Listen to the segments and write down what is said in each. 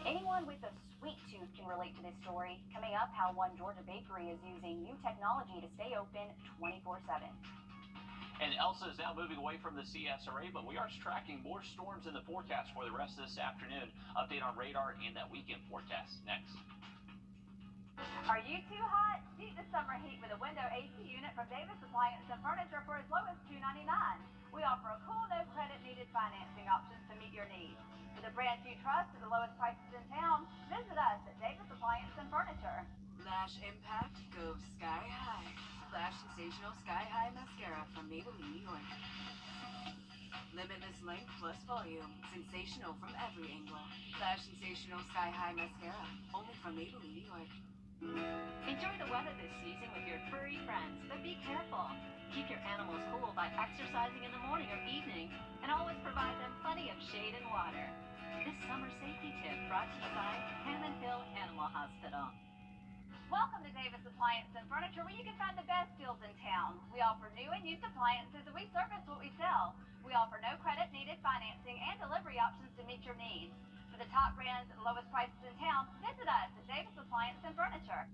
Anyone with a sweet tooth can relate to this story. Coming up, how one Georgia bakery is using new technology to stay open 24/7. And Elsa is now moving away from the CSRA, but we are tracking more storms in the forecast for the rest of this afternoon. Update on radar and that weekend forecast next. Are you too hot? Beat the summer heat with a window AC unit from Davis Appliance and Furniture for as low as $299. We offer a cool, no credit needed financing options to meet your needs. With a brand new trust at the lowest prices in town, visit us at Davis Appliance and Furniture. Lash impact goes sky high. Lash Sensational Sky High Mascara from Maybelline, New York. Limitless length plus volume. Sensational from every angle. Lash Sensational Sky High Mascara. Only from Maybelline, New York. Enjoy the weather this season with your furry friends, but be careful. Keep your animals cool by exercising in the morning or evening, and always provide them plenty of shade and water. This summer safety tip brought to you by Hammond Hill Animal Hospital. Welcome to Davis Appliance and Furniture, where you can find the best deals in town. We offer new and used appliances, and we service what we sell. We offer no credit needed financing and delivery options to meet your needs. For the top brands and lowest prices in town, visit us at Davis Appliance and Furniture.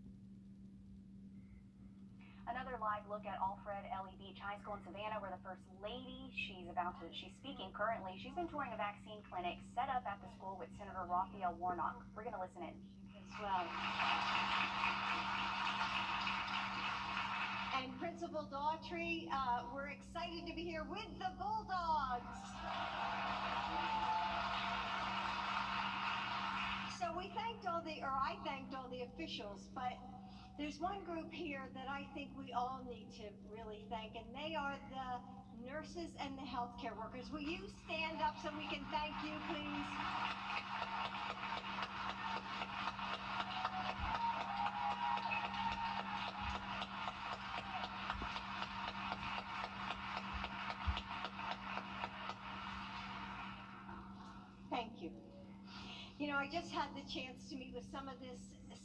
Another live look at Alfred L.E. Beach High School in Savannah, where the First Lady, she's speaking currently. She's been touring a vaccine clinic set up at the school with Senator Raphael Warnock. We're going to listen in as well. And Principal Daughtry, we're excited to be here with the Bulldogs. So I thanked all the officials, but there's one group here that I think we all need to really thank, and they are the nurses and the healthcare workers. Will you stand up so we can thank you, please? Thank you. You know, I just had the chance to meet with some of this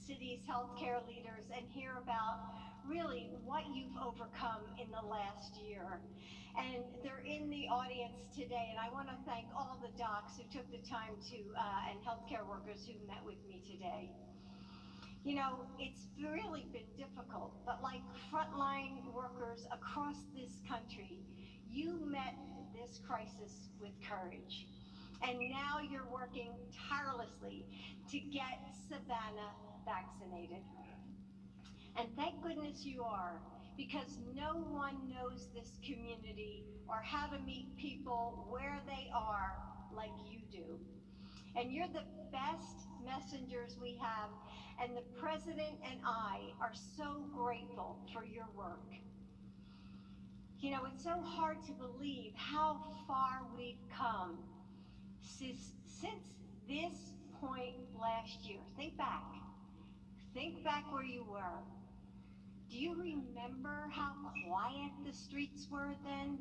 city's healthcare leaders and hear about really what you've overcome in the last year. And they're in the audience today, and I want to thank all the docs who took the time to, and healthcare workers who met with me today. You know, it's really been difficult, but like frontline workers across this country, you met this crisis with courage. And now you're working tirelessly to get Savannah vaccinated. And thank goodness you are, because no one knows this community or how to meet people where they are like you do. And you're the best messengers we have, and the President and I are so grateful for your work. You know, it's so hard to believe how far we've come since this point last year. Think back where you were. Do you remember how quiet the streets were then?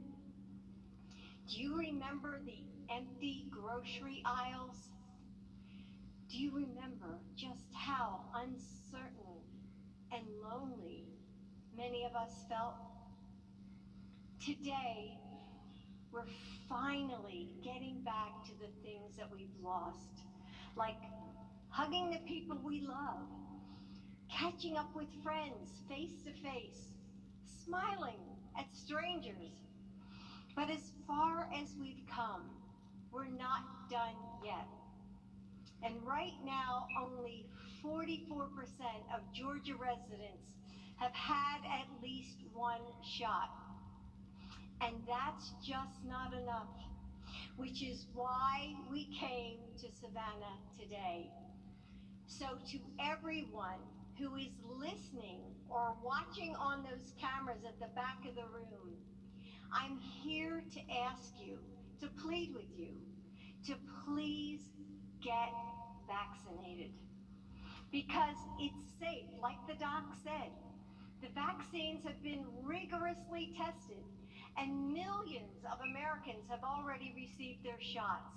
Do you remember the empty grocery aisles? Do you remember just how uncertain and lonely many of us felt? Today, we're finally getting back to the things that we've lost, like hugging the people we love, catching up with friends face to face, smiling at strangers. But as far as we've come, we're not done yet. And right now, only 44% of Georgia residents have had at least one shot. And that's just not enough, which is why we came to Savannah today. So to everyone who is listening or watching on those cameras at the back of the room, I'm here to ask you, to plead with you, to please get vaccinated. Because it's safe, like the doc said. The vaccines have been rigorously tested, and millions of Americans have already received their shots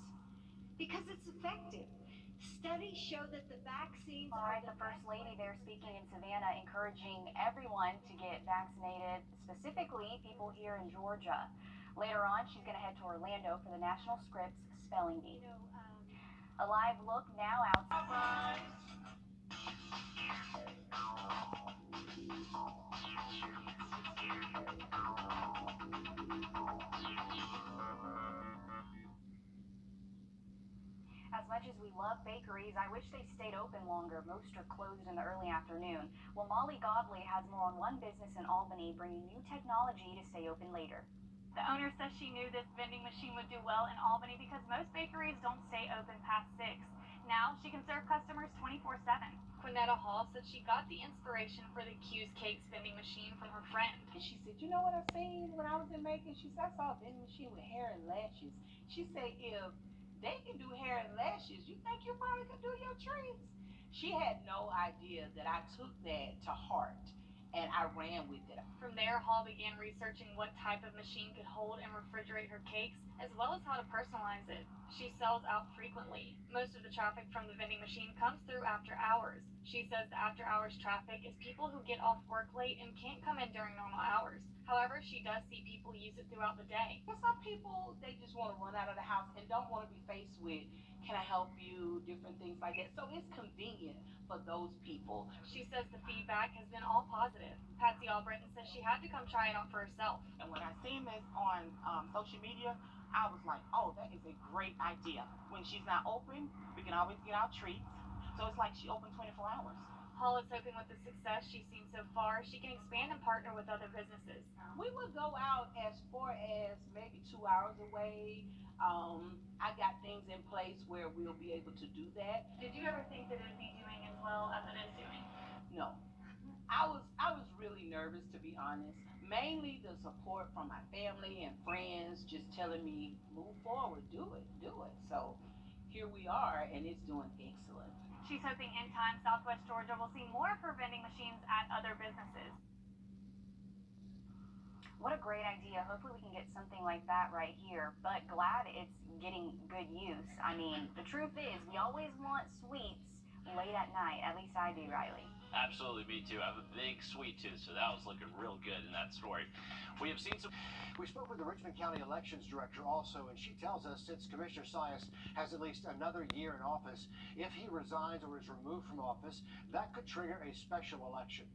because it's effective. Studies show that the vaccines are the First Lady there speaking in Savannah, encouraging everyone to get vaccinated, specifically people here in Georgia. Later on, she's going to head to Orlando for the National Scripps Spelling Bee. A live look now outside. As much as we love bakeries, I wish they stayed open longer. Most are closed in the early afternoon. Well, Molly Godley has more on one business in Albany bringing new technology to stay open later. The owner says she knew this vending machine would do well in Albany because most bakeries don't stay open past 6. Now she can serve customers 24/7. Quinetta Hall said she got the inspiration for the Q's Cakes vending machine from her friend. And she said, you know what I seen when I was in Macon? She said, I saw a vending machine with hair and lashes. She said, if they can do hair and lashes, you think you probably can do your treats? She had no idea that I took that to heart and I ran with it. From there, Hall began researching what type of machine could hold and refrigerate her cakes, as well as how to personalize it. She sells out frequently. Most of the traffic from the vending machine comes through after hours. She says the after hours traffic is people who get off work late and can't come in during normal hours. However, she does see people use it throughout the day. For some people, they just want to run out of the house and don't want to be faced with, can I help you, different things like that. So it's convenient for those people. She says the feedback has been all positive. Patsy Albritton says she had to come try it out for herself. And when I seen this on social media, I was like, oh, that is a great idea. When she's not open, we can always get our treats. So it's like she opened 24 hours. Hall is hoping with the success she's seen so far, she can expand and partner with other businesses. We would go out as far as maybe 2 hours away. I got things in place where we'll be able to do that. Did you ever think that it would be doing as well as it is doing? No. I was really nervous, to be honest. Mainly the support from my family and friends just telling me, move forward, do it. So here we are, and it's doing excellent. She's hoping in time Southwest Georgia will see more of her vending machines at other businesses. What a great idea. Hopefully we can get something like that right here, but glad it's getting good use. I mean, the truth is, we always want sweets late at night. At least I do, Riley. Absolutely, me too. I have a big sweet tooth, so that was looking real good in that story. We have seen some. We spoke with the Richmond County Elections Director also, and she tells us since Commissioner Sias has at least another year in office, if he resigns or is removed from office, that could trigger a special election.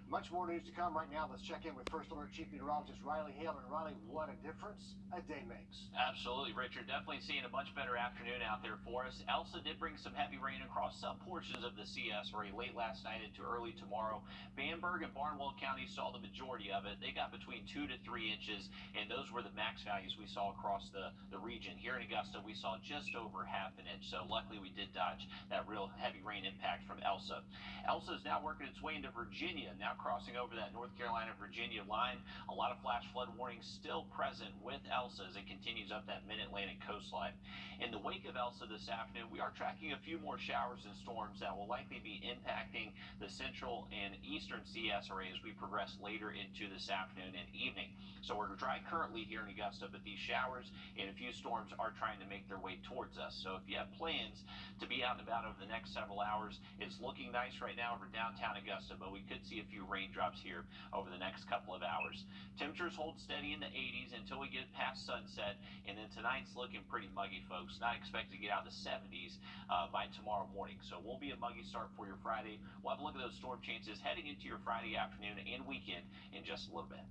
Much more news to come. Right now, let's check in with First Alert Chief Meteorologist Riley Hale. And Riley, what a difference a day makes. Absolutely, Richard. Definitely seeing a much better afternoon out there for us. Elsa did bring some heavy rain across some portions of the CSRA late last night into early tomorrow. Bamberg and Barnwell counties saw the majority of it. They got between 2 to 3 inches, and those were the max values we saw across the region. Here in Augusta, we saw just over half an inch, so luckily we did dodge that real heavy rain impact from Elsa. Elsa is now working its way into Virginia, now crossing over that North Carolina-Virginia line. A lot of flash flood warnings still present with Elsa as it continues up that mid-Atlantic coastline. In the wake of Elsa this afternoon, we are tracking a few more showers and storms that will likely be impacting the central and eastern CSRA as we progress later into this afternoon and evening. So we're dry currently here in Augusta, but these showers and a few storms are trying to make their way towards us. So if you have plans to be out and about over the next several hours, it's looking nice right now over downtown Augusta, but we could see a few raindrops here over the next couple of hours. Temperatures hold steady in the 80s until we get past sunset, and then tonight's looking pretty muggy, folks. Not expected to get out of the 70s by tomorrow morning, so it won't be a muggy start for your Friday. We'll have a look at those storm chances heading into your Friday afternoon and weekend in just a little bit.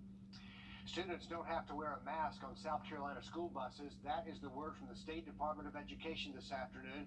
Students don't have to wear a mask on South Carolina school buses. That is the word from the State Department of Education this afternoon.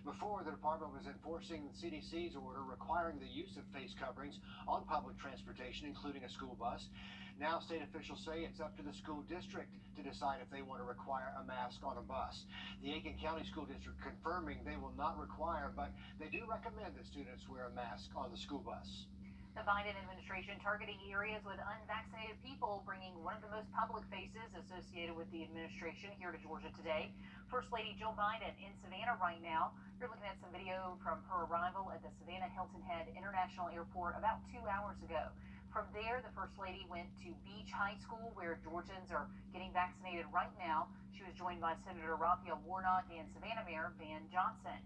Before, the department was enforcing the CDC's order requiring the use of face coverings on public transportation, including a school bus. Now, state officials say it's up to the school district to decide if they want to require a mask on a bus. The Aiken County School District confirming they will not require, but they do recommend that students wear a mask on the school bus. The Biden administration targeting areas with unvaccinated people, bringing one of the most public faces associated with the administration here to Georgia today. First Lady Jill Biden in Savannah right now. You're looking at some video from her arrival at the Savannah Hilton Head International Airport about 2 hours ago. From there, the First Lady went to Beach High School, where Georgians are getting vaccinated right now. She was joined by Senator Raphael Warnock and Savannah Mayor Van Johnson.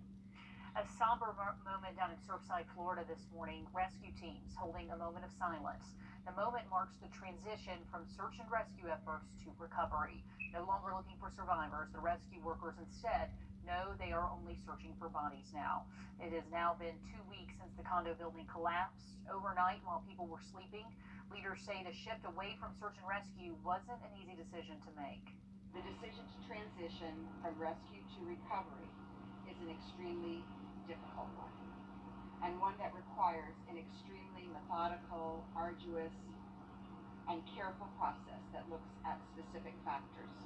A somber moment down in Surfside, Florida this morning. Rescue teams holding a moment of silence. The moment marks the transition from search and rescue efforts to recovery. No longer looking for survivors, the rescue workers instead No, they are only searching for bodies now. It has now been 2 weeks since the condo building collapsed overnight while people were sleeping. Leaders say to shift away from search and rescue wasn't an easy decision to make. The decision to transition from rescue to recovery is an extremely difficult one, and one that requires an extremely methodical, arduous, and careful process that looks at specific factors.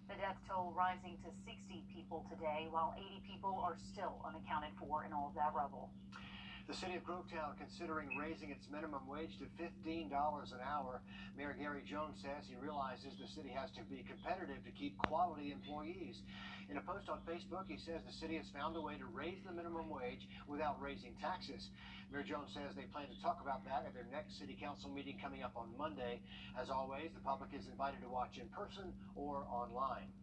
The death toll rising to 60 people today, while 80 people are still unaccounted for in all of that rubble. The city of Grovetown considering raising its minimum wage to $15 an hour. Mayor Gary Jones says he realizes the city has to be competitive to keep quality employees. In a post on Facebook, he says the city has found a way to raise the minimum wage without raising taxes. Mayor Jones says they plan to talk about that at their next city council meeting coming up on Monday. As always, the public is invited to watch in person or online.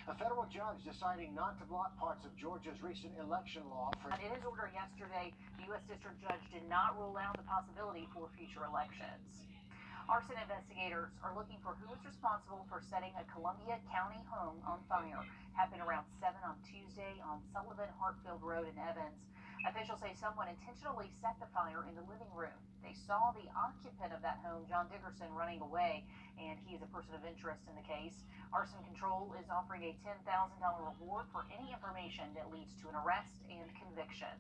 A federal judge deciding not to block parts of Georgia's recent election law for... In his order yesterday, the U.S. District Judge did not rule out the possibility for future elections. Arson investigators are looking for who is responsible for setting a Columbia County home on fire. Happened around 7 on Tuesday on Sullivan Hartfield Road in Evans. Officials say someone intentionally set the fire in the living room. They saw the occupant of that home, John Dickerson, running away, and he is a person of interest in the case. Arson Control is offering a $10,000 reward for any information that leads to an arrest and conviction.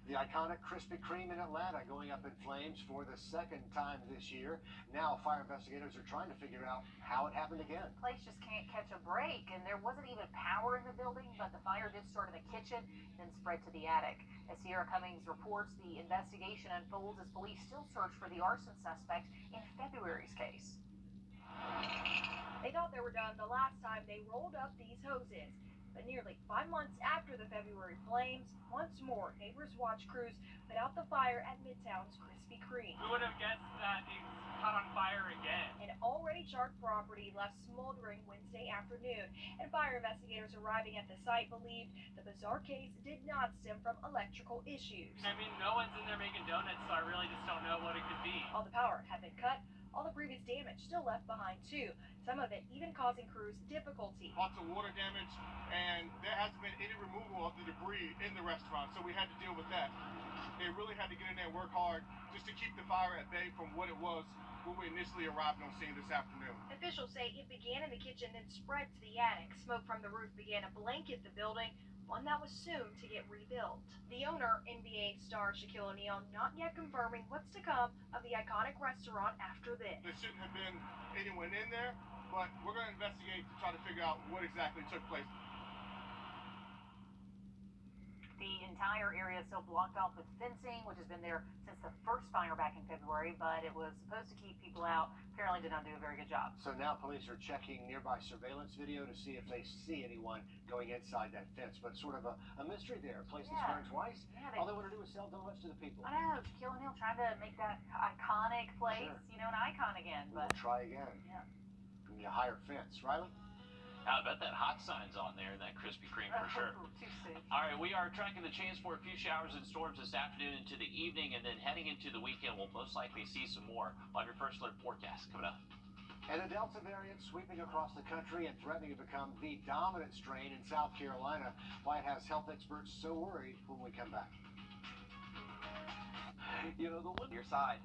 The iconic Krispy Kreme in Atlanta going up in flames for the second time this year. Now fire investigators are trying to figure out how it happened again. The place just can't catch a break, and there wasn't even power in the building, but the fire did start in the kitchen, then spread to the attic. As Sierra Cummings reports, the investigation unfolds as police still search for the arson suspect in February's case. They thought they were done the last time they rolled up these hoses. But nearly 5 months after the February flames, once more, neighbors watch crews put out the fire at Midtown's Krispy Kreme. Who would have guessed that it's caught on fire again? An already charred property left smoldering Wednesday afternoon, and fire investigators arriving at the site believed the bizarre case did not stem from electrical issues. I mean, no one's in there making donuts, so I really just don't know what it could be. All the power had been cut. All the previous damage still left behind too, some of it even causing crews difficulty. Lots of water damage, and there hasn't been any removal of the debris in the restaurant, so we had to deal with that. They really had to get in there and work hard just to keep the fire at bay from what it was when we initially arrived on scene this afternoon. Officials say it began in the kitchen, then spread to the attic. Smoke from the roof began to blanket the building, one that was soon to get rebuilt. The owner, NBA star Shaquille O'Neal, not yet confirming what's to come of the iconic restaurant after this. There shouldn't have been anyone in there, but we're going to investigate to try to figure out what exactly took place. The entire area is still blocked off with fencing, which has been there since the first fire back in February, but it was supposed to keep people out. Apparently did not do a very good job. So now police are checking nearby surveillance video to see if they see anyone going inside that fence. But sort of a mystery there. A place that's burned twice. Yeah, all they want to do is sell donuts to the people. I know. Shaquille O'Neal trying to make that iconic place, an icon again. But we'll try again. Yeah. We need a higher fence. Riley? I bet that hot sign's on there, that Krispy Kreme for sure. Too soon. All right, we are tracking the chance for a few showers and storms this afternoon into the evening, and then heading into the weekend, we'll most likely see some more on your first alert forecast coming up. And the Delta variant sweeping across the country and threatening to become the dominant strain in South Carolina. Why it has health experts so worried when we come back. You know, the one on your side.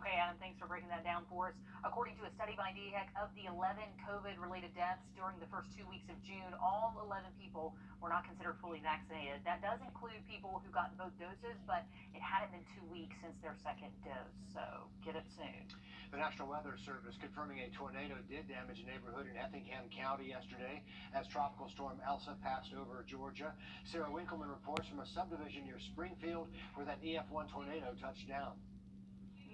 Okay, Adam, thanks for breaking that down for us. According to a study by DHEC, of the 11 COVID-related deaths during the first 2 weeks of June, all 11 people were not considered fully vaccinated. That does include people who got both doses, but it hadn't been 2 weeks since their second dose, so get it soon. The National Weather Service confirming a tornado did damage a neighborhood in Effingham County yesterday as Tropical Storm Elsa passed over Georgia. Sarah Winkleman reports from a subdivision near Springfield where that EF1 tornado touched down.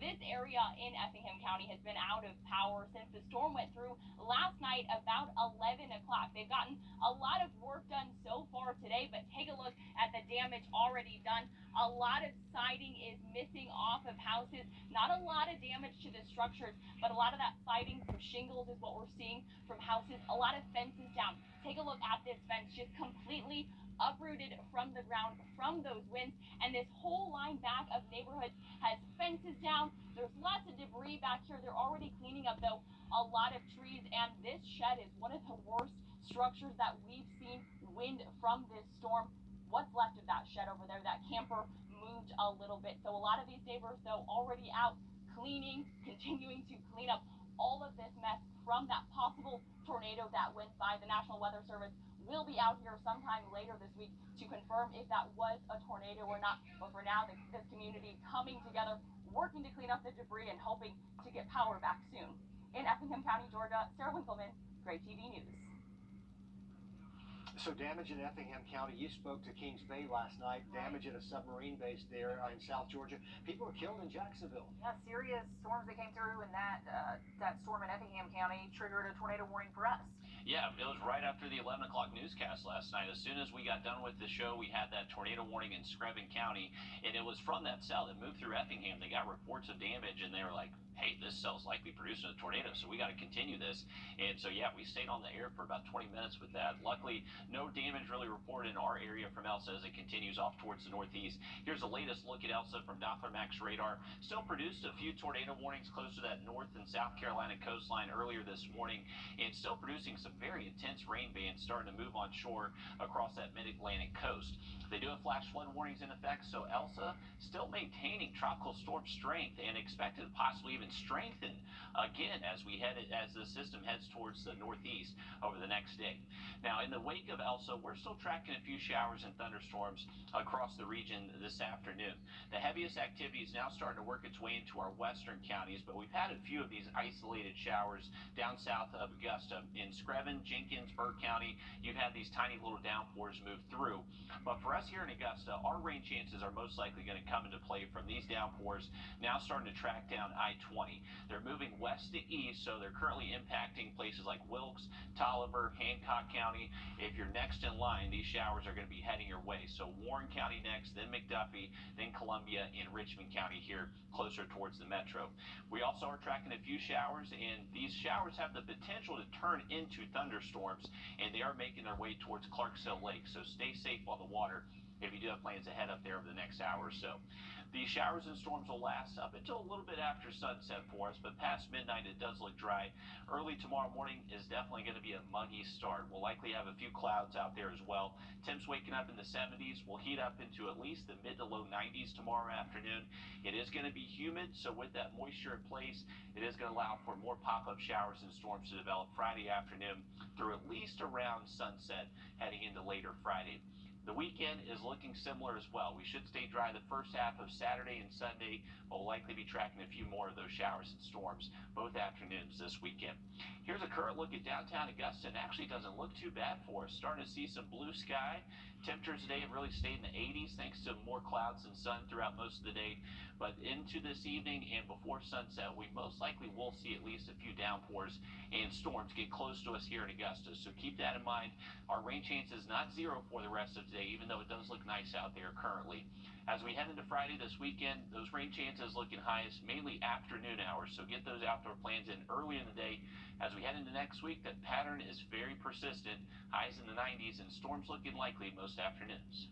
This area in Effingham County has been out of power since the storm went through last night about 11 o'clock. They've gotten a lot of work done so far today, but take a look at the damage already done. A lot of siding is missing off of houses. Not a lot of damage to the structures, but a lot of that siding from shingles is what we're seeing from houses. A lot of fences down. Take a look at this fence, just completely uprooted from the ground from those winds, and this whole line back of neighborhoods has fences down. There's lots of debris back here. They're already cleaning up though a lot of trees, and this shed is one of the worst structures that we've seen wind from this storm. What's left of that shed over there, that camper moved a little bit. So a lot of these neighbors, though, already out cleaning, continuing to clean up all of this mess from that possible tornado that went by. The National Weather Service will be out here sometime later this week to confirm if that was a tornado or not. But for now, this community coming together, working to clean up the debris and hoping to get power back soon. In Effingham County, Georgia, Sarah Winkleman, Great TV News. So damage in Effingham County. You spoke to Kings Bay last night. Damage at a submarine base there in South Georgia. People were killed in Jacksonville. Yeah, serious storms that came through, and that storm in Effingham County triggered a tornado warning for us. Yeah, it was right after the 11 o'clock newscast last night. As soon as we got done with the show, we had that tornado warning in Screven County, and it was from that cell that moved through Effingham. They got reports of damage, and they were like, hey, this cell's likely producing a tornado, so we got to continue this. And so, yeah, we stayed on the air for about 20 minutes with that. Luckily, no damage really reported in our area from Elsa as it continues off towards the northeast. Here's the latest look at Elsa from Doppler Max radar. Still produced a few tornado warnings close to that North and South Carolina coastline earlier this morning, and still producing some very intense rain bands starting to move on shore across that mid-Atlantic coast. They do have flash flood warnings in effect, so Elsa still maintaining tropical storm strength and expected to possibly even strengthen again as the system heads towards the northeast over the next day. Now, in the wake of Elsa, we're still tracking a few showers and thunderstorms across the region this afternoon. The heaviest activity is now starting to work its way into our western counties, but we've had a few of these isolated showers down south of Augusta. In Screven, Jenkins, Burke County, you've had these tiny little downpours move through. But for us here in Augusta, our rain chances are most likely going to come into play from these downpours now starting to track down I-20. They're moving west to east, so they're currently impacting places like Wilkes, Tolliver, Hancock County. If you're next in line, these showers are going to be heading your way. So Warren County next, then McDuffie, then Columbia, and Richmond County here closer towards the metro. We also are tracking a few showers, and these showers have the potential to turn into thunderstorms, and they are making their way towards Clarksville Lake. So stay safe on the water if you do have plans to head up there over the next hour or so. These showers and storms will last up until a little bit after sunset for us, but past midnight it does look dry. Early tomorrow morning is definitely going to be a muggy start. We'll likely have a few clouds out there as well. Temps waking up in the 70s. Will heat up into at least the mid to low 90s tomorrow afternoon. It is going to be humid, so with that moisture in place, it is going to allow for more pop-up showers and storms to develop Friday afternoon through at least around sunset heading into later Friday. The weekend is looking similar as well. We should stay dry the first half of Saturday and Sunday, but we'll likely be tracking a few more of those showers and storms both afternoons this weekend. Here's a current look at downtown Augusta, and actually doesn't look too bad for us. Starting to see some blue sky. Temperatures today have really stayed in the 80s thanks to more clouds and sun throughout most of the day. But into this evening and before sunset, we most likely will see at least a few downpours and storms get close to us here in Augusta. So keep that in mind. Our rain chance is not zero for the rest of today, even though it does look nice out there currently. As we head into Friday this weekend, those rain chances looking highest mainly afternoon hours. So get those outdoor plans in early in the day. As we head into next week, that pattern is very persistent. Highs in the 90s and storms looking likely most afternoons.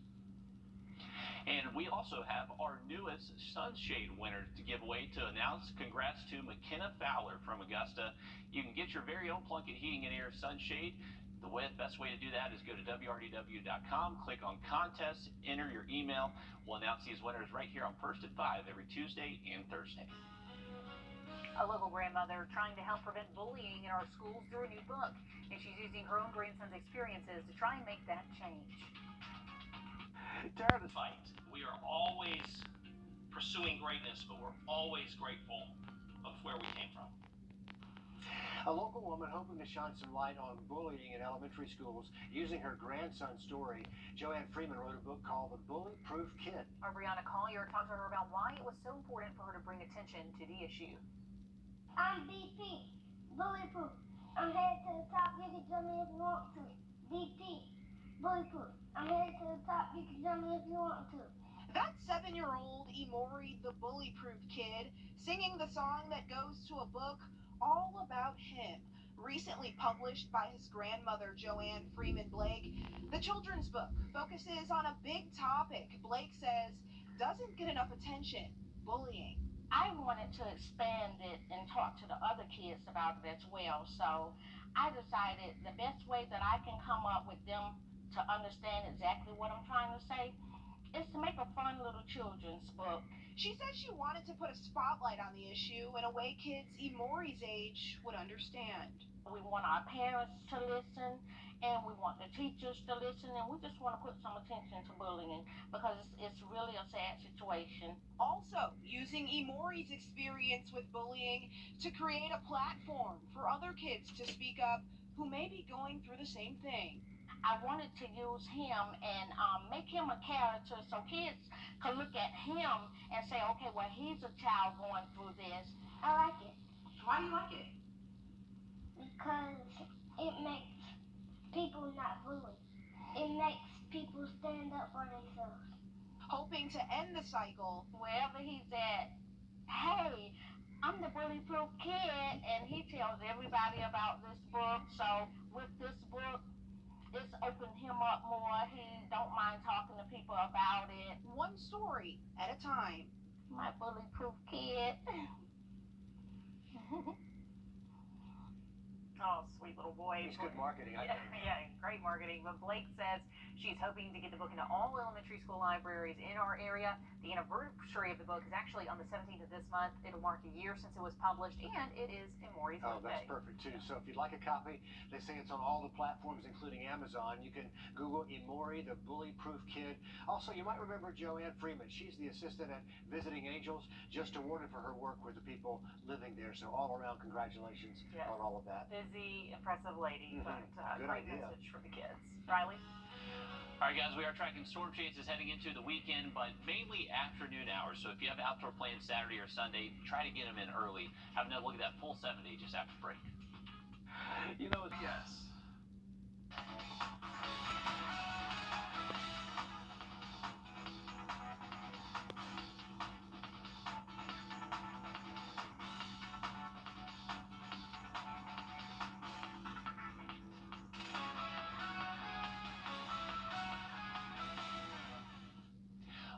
And we also have our newest sunshade winner to give away to announce. Congrats to McKenna Fowler from Augusta. You can get your very own Plunkett Heating and Air sunshade. The best way to do that is go to wrdw.com, click on contests, enter your email. We'll announce these winners right here on First at 5 every Tuesday and Thursday. A local grandmother trying to help prevent bullying in our schools through a new book, and she's using her own grandson's experiences to try and make that change. Dare to fight. We are always pursuing greatness, but we're always grateful of where we came from. A local woman hoping to shine some light on bullying in elementary schools using her grandson's story. Joanne Freeman wrote a book called The Bully-Proof Kid. Our Brianna Collier talked to her about why it was so important for her to bring attention to the issue. I'm BP, bulletproof. I'm headed to the top. You can jump me if you want to. BP, bulletproof. I'm headed to the top. You can jump me if you want to. That's 7-year-old Emori, the bully-proof kid, singing the song that goes to a book all about him. Recently published by his grandmother, Joanne Freeman Blake, the children's book focuses on a big topic Blake says doesn't get enough attention: bullying. I wanted to expand it and talk to the other kids about it as well, so I decided the best way that I can come up with them to understand exactly what I'm trying to say is to make a fun little children's book. She said she wanted to put a spotlight on the issue in a way kids Imori's age would understand. We want our parents to listen, and we want the teachers to listen, and we just want to put some attention to bullying because it's really a sad situation. Also, using Imori's experience with bullying to create a platform for other kids to speak up who may be going through the same thing. I wanted to use him and make him a character so kids can look at him and say, okay, well, he's a child going through this. I like it. Why do you like it? Because it makes people not bully. It makes people stand up for themselves. Hoping to end the cycle, Wherever he's at, hey, I'm the bully-proof kid, and he tells everybody about this book. So with this book, it's opened him up more. He don't mind talking to people about it. one story at a time. My bully-proof kid. Oh, sweet little boy. It's good marketing, I think. Yeah, great marketing. But Blake says she's hoping to get the book into all elementary school libraries in our area. The anniversary of the book is actually on the 17th of this month. It'll mark a year since it was published, and it is Imori's Oh, birthday. that's perfect too. So if you'd like a copy, they say it's on all the platforms, including Amazon. You can Google Imori, the Bully-Proof Kid. Also, you might remember Joanne Freeman. She's the assistant at Visiting Angels, just awarded for her work with the people living there. So all around, congratulations on all of that. Busy, impressive lady, but Good great idea. message for the kids. Riley? All right, guys, we are tracking storm chances heading into the weekend, but mainly afternoon hours. So if you have outdoor plans Saturday or Sunday, try to get them in early. Have another look at that full 7-day just after break. You know, yes.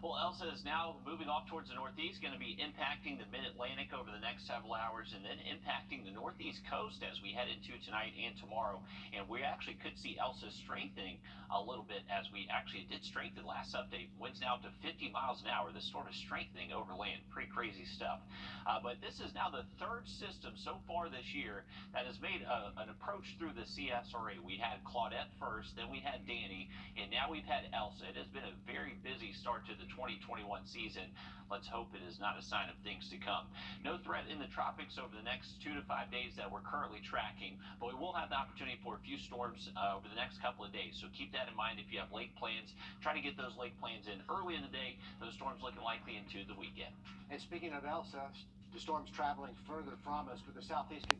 Well, Elsa is now moving off towards the northeast, going to be impacting the mid-Atlantic over the next several hours and then impacting the northeast coast as we head into tonight and tomorrow. And we actually could see Elsa strengthening a little bit as we actually did strengthen last update. Winds now up to 50 miles an hour. This sort of strengthening over land. Pretty crazy stuff. But this is now the third system so far this year that has made an approach through the CSRA. We had Claudette first, then we had Danny, and now we've had Elsa. It has been a very busy start to the 2021 season. Let's hope it is not a sign of things to come. No threat in the tropics over the next 2 to 5 days that we're currently tracking, but we will have the opportunity for a few storms over the next couple of days. So keep that in mind if you have lake plans. Try to get those lake plans in early in the day. Those storms looking likely into the weekend. And speaking of Elsa, the storm's traveling further from us, but the southeast